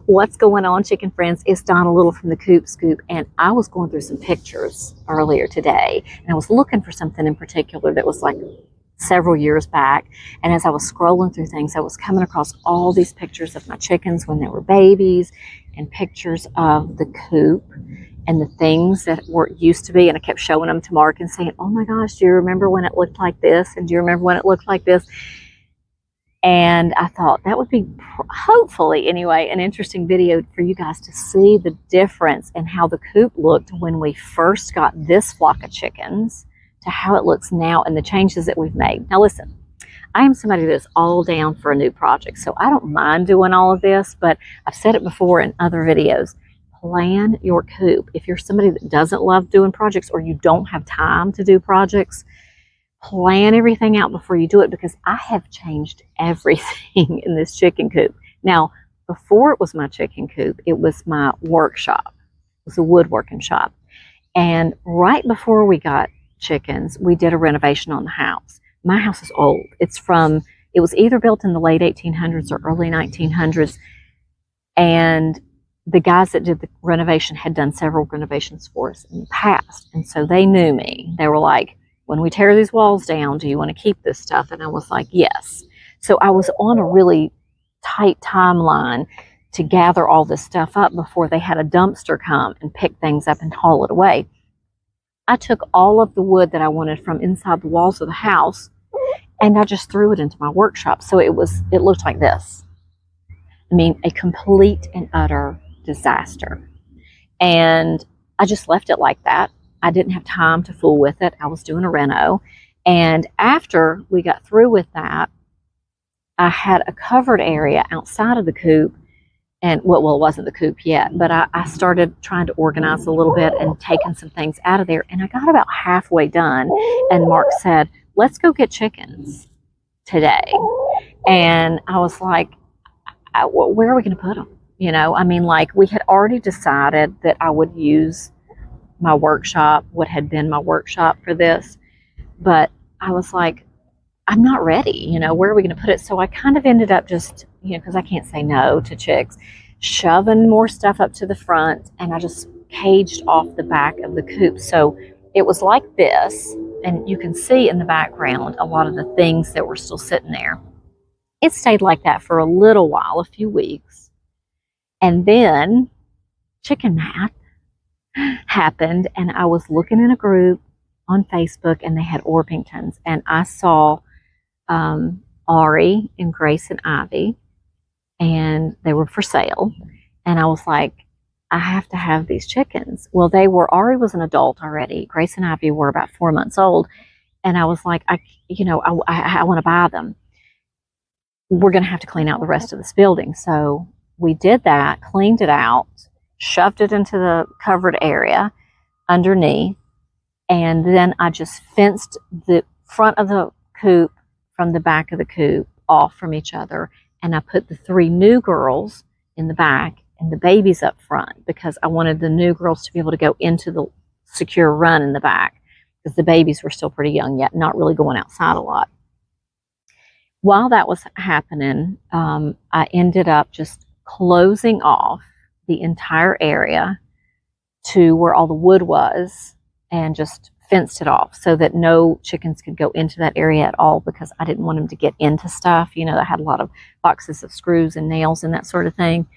What's going on, chicken friends? It's Donna Little from the Coop Scoop, and I was going through some pictures earlier today, and I was looking for something in particular that was like several years back. And as I was scrolling through things, I was coming across all these pictures of my chickens when they were babies, and pictures of the coop and the things that were used to be. And I kept showing them to Mark and saying, "Oh my gosh, do you remember when it looked like this? And do you remember when it looked like this?" And I thought that would be, hopefully anyway, an interesting video for you guys to see the difference in how the coop looked when we first got this flock of chickens to how it looks now and the changes that we've made. Now listen, I am somebody that's all down for a new project, so I don't mind doing all of this, but I've said it before in other videos. Plan your coop. If you're somebody that doesn't love doing projects or you don't have time to do projects, plan everything out before you do it, because I have changed everything in this chicken coop. Now, before it was my chicken coop, it was my workshop. It was a woodworking shop. And right before we got chickens, we did a renovation on the house. My house is old. It was either built in the late 1800s or early 1900s. And the guys that did the renovation had done several renovations for us in the past. And so they knew me. They were like, "When we tear these walls down, do you want to keep this stuff?" And I was like, yes. So I was on a really tight timeline to gather all this stuff up before they had a dumpster come and pick things up and haul it away. I took all of the wood that I wanted from inside the walls of the house and I just threw it into my workshop. So it looked like this. I mean, a complete and utter disaster. And I just left it like that. I didn't have time to fool with it. I was doing a reno. And after we got through with that, I had a covered area outside of the coop. And well, it wasn't the coop yet, but I started trying to organize a little bit and taking some things out of there. And I got about halfway done. And Mark said, "Let's go get chickens today." And I was like, where are we going to put them? You know, I mean, like, we had already decided that I would use my workshop, what had been my workshop for this, but I was like, I'm not ready, you know, where are we going to put it? So I kind of ended up just, you know, because I can't say no to chicks, shoving more stuff up to the front, and I just caged off the back of the coop. So it was like this, and you can see in the background a lot of the things that were still sitting there. It stayed like that for a little while, a few weeks, and then chicken math happened, and I was looking in a group on Facebook, and they had Orpingtons, and I saw Ari and Grace and Ivy, and they were for sale, and I was like, I have to have these chickens. Well, Ari was an adult already. Grace and Ivy were about 4 months old, and I was like, I want to buy them. We're going to have to clean out the rest of this building. So we did that, cleaned it out, shoved it into the covered area underneath, and then I just fenced the front of the coop from the back of the coop off from each other, and I put the 3 new girls in the back and the babies up front, because I wanted the new girls to be able to go into the secure run in the back, because the babies were still pretty young yet, not really going outside a lot. While that was happening, I ended up just closing off the entire area to where all the wood was and just fenced it off so that no chickens could go into that area at all, because I didn't want them to get into stuff. You know, I had a lot of boxes of screws and nails and that sort of thing.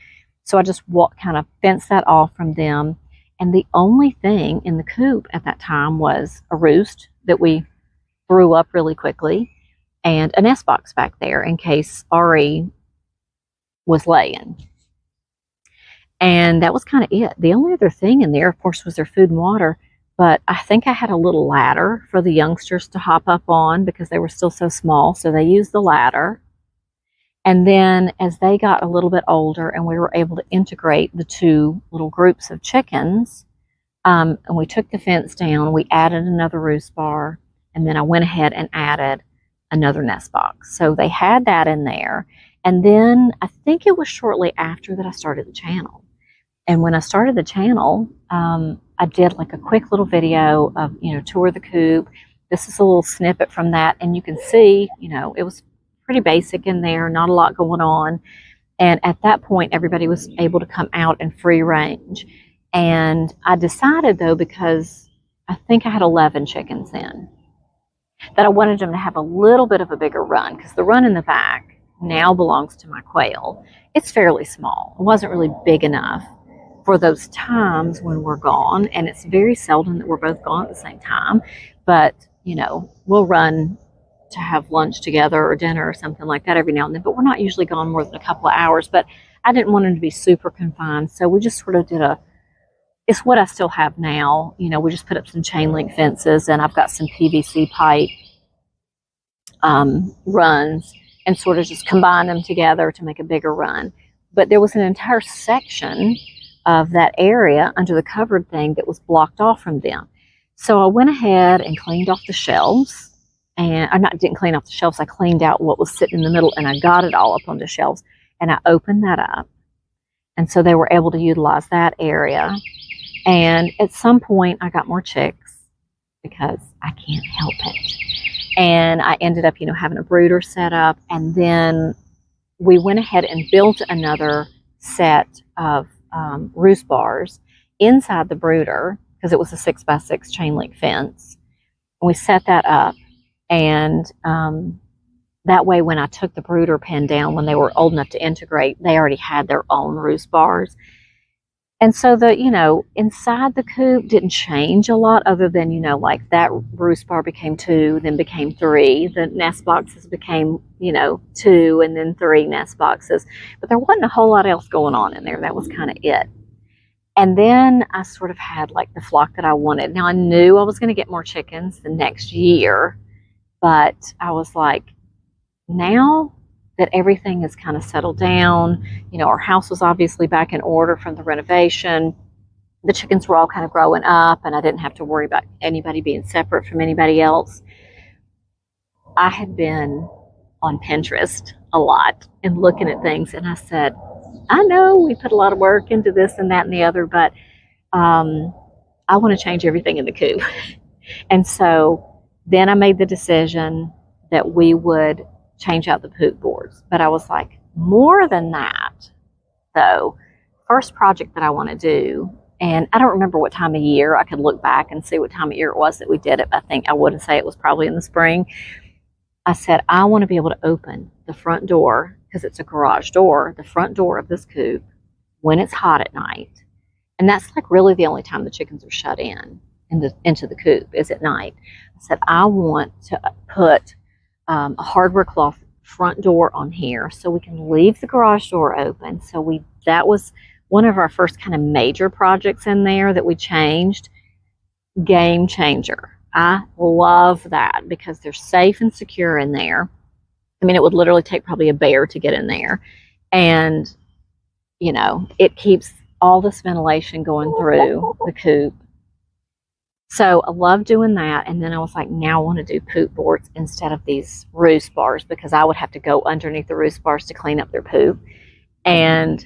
So I just kind of fenced that off from them. And the only thing in the coop at that time was a roost that we threw up really quickly and a nest box back there in case Ari was laying. And that was kind of it. The only other thing in there, of course, was their food and water. But I think I had a little ladder for the youngsters to hop up on because they were still so small. So they used the ladder. And then as they got a little bit older and we were able to integrate the 2 little groups of chickens, and we took the fence down, we added another roost bar, and then I went ahead and added another nest box. So they had that in there. And then I think it was shortly after that I started the channel. And when I started the channel, I did like a quick little video of, tour the coop. This is a little snippet from that. And you can see, it was pretty basic in there, not a lot going on. And at that point, everybody was able to come out and free range. And I decided, though, because I think I had 11 chickens then, that I wanted them to have a little bit of a bigger run, because the run in the back now belongs to my quail. It's fairly small. It wasn't really big enough for those times when we're gone, and it's very seldom that we're both gone at the same time. But, you know, we'll run to have lunch together or dinner or something like that every now and then, but we're not usually gone more than a couple of hours. But I didn't want them to be super confined, so we just sort of did it's what I still have now. You know, we just put up some chain link fences, and I've got some PVC pipe runs, and sort of just combine them together to make a bigger run. But there was an entire section of that area under the covered thing that was blocked off from them. So I went ahead and cleaned off the shelves, and I didn't clean off the shelves. I cleaned out what was sitting in the middle, and I got it all up on the shelves, and I opened that up. And so they were able to utilize that area. And at some point, I got more chicks because I can't help it. And I ended up, you know, having a brooder set up. And then we went ahead and built another set of roost bars inside the brooder, because it was a 6x6 chain link fence. And we set that up. And that way, when I took the brooder pen down, when they were old enough to integrate, they already had their own roost bars. And so the, you know, inside the coop didn't change a lot, other than, you know, like that roost bar became 2, then became 3. The nest boxes became, you know, 2 and then 3 nest boxes. But there wasn't a whole lot else going on in there. That was kind of it. And then I sort of had like the flock that I wanted. Now I knew I was going to get more chickens the next year, but I was like, now that everything is kind of settled down, you know, our house was obviously back in order from the renovation. The chickens were all kind of growing up, and I didn't have to worry about anybody being separate from anybody else. I had been on Pinterest a lot and looking at things, and I said, I know we put a lot of work into this and that and the other, but I want to change everything in the coop. And so then I made the decision that we would change out the poop boards. But I was like, more than that, though, first project that I want to do, and I don't remember what time of year. I could look back and see what time of year it was that we did it, but I think I would say it was probably in the spring. I said, I want to be able to open the front door, because it's a garage door, the front door of this coop, when it's hot at night. And that's like really the only time the chickens are shut into the coop, is at night. I said, I want to put a hardware cloth front door on here so we can leave the garage door open. So that was one of our first kind of major projects in there that we changed. Game changer. I love that, because they're safe and secure in there. I mean, it would literally take probably a bear to get in there. And, you know, it keeps all this ventilation going through the coop. So I love doing that. And then I was like, now I want to do poop boards instead of these roost bars, because I would have to go underneath the roost bars to clean up their poop. And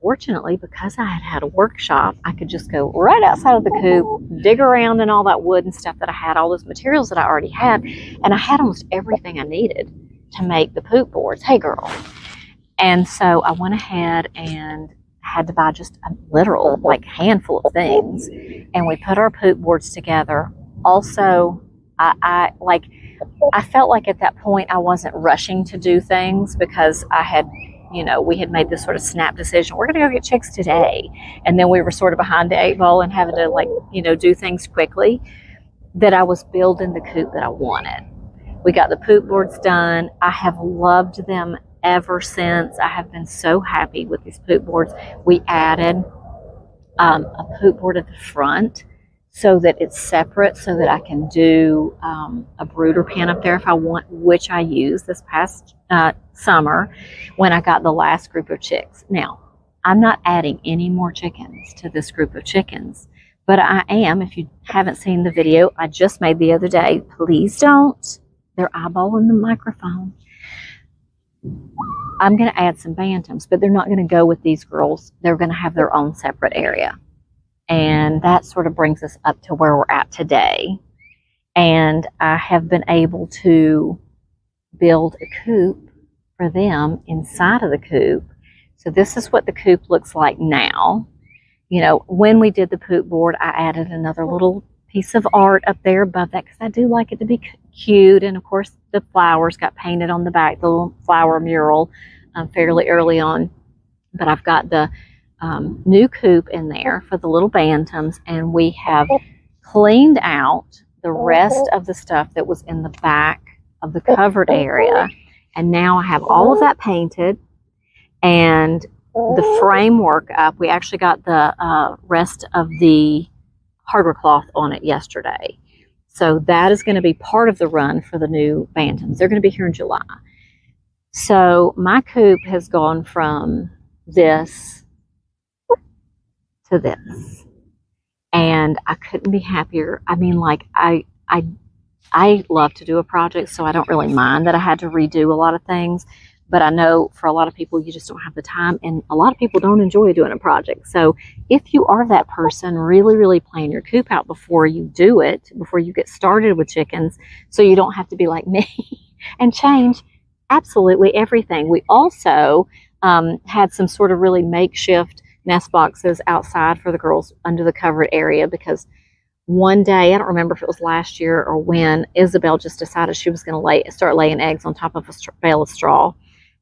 fortunately, because I had a workshop, I could just go right outside of the coop, dig around in all that wood and stuff that I had, all those materials that I already had. And I had almost everything I needed to make the poop boards. Hey, girl. And so I went ahead and had to buy just a literal like handful of things, and we put our poop boards together. Also, I felt like at that point I wasn't rushing to do things, because I had, you know, we had made this sort of snap decision, we're going to go get chicks today, and then we were sort of behind the 8 ball and having to, like, you know, do things quickly, that I was building the coop that I wanted. We got the poop boards done. I have loved them ever since. I have been so happy with these poop boards. We added a poop board at the front so that it's separate, so that I can do a brooder pen up there if I want, which I used this past summer when I got the last group of chicks. Now, I'm not adding any more chickens to this group of chickens, but I am. If you haven't seen the video I just made the other day, please don't. They're eyeballing the microphone. I'm going to add some bantams, but they're not going to go with these girls. They're going to have their own separate area. And that sort of brings us up to where we're at today. And I have been able to build a coop for them inside of the coop. So this is what the coop looks like now. You know, when we did the poop board, I added another little piece of art up there above that because I do like it to be cute. And of course, the flowers got painted on the back, the little flower mural fairly early on. But I've got the new coop in there for the little bantams, and we have cleaned out the rest of the stuff that was in the back of the covered area. And now I have all of that painted and the framework up. We actually got the rest of the hardware cloth on it yesterday. So that is going to be part of the run for the new bantams. They're going to be here in July. So my coop has gone from this to this. And I couldn't be happier. I mean, like, I love to do a project, so I don't really mind that I had to redo a lot of things. But I know for a lot of people, you just don't have the time, and a lot of people don't enjoy doing a project. So if you are that person, really, really plan your coop out before you do it, before you get started with chickens, so you don't have to be like me and change absolutely everything. We also had some sort of really makeshift nest boxes outside for the girls under the covered area, because one day, I don't remember if it was last year or when, Isabel just decided she was going to start laying eggs on top of a bale of straw.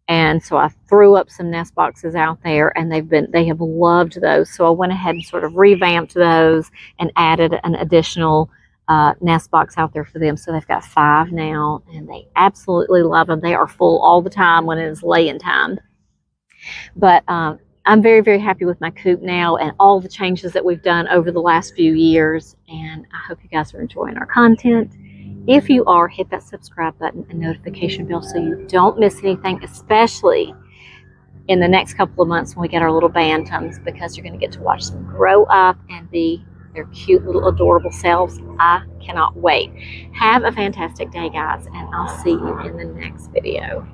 And so I threw up some nest boxes out there, and they have loved those. So I went ahead and sort of revamped those and added an additional nest box out there for them. So they've got 5 now, and they absolutely love them. They are full all the time when it is laying time. But I'm very, very happy with my coop now and all the changes that we've done over the last few years. And I hope you guys are enjoying our content. If you are, hit that subscribe button and notification bell so you don't miss anything, especially in the next couple of months when we get our little bantams, because you're going to get to watch them grow up and be their cute little adorable selves. I cannot wait. Have a fantastic day, guys, and I'll see you in the next video.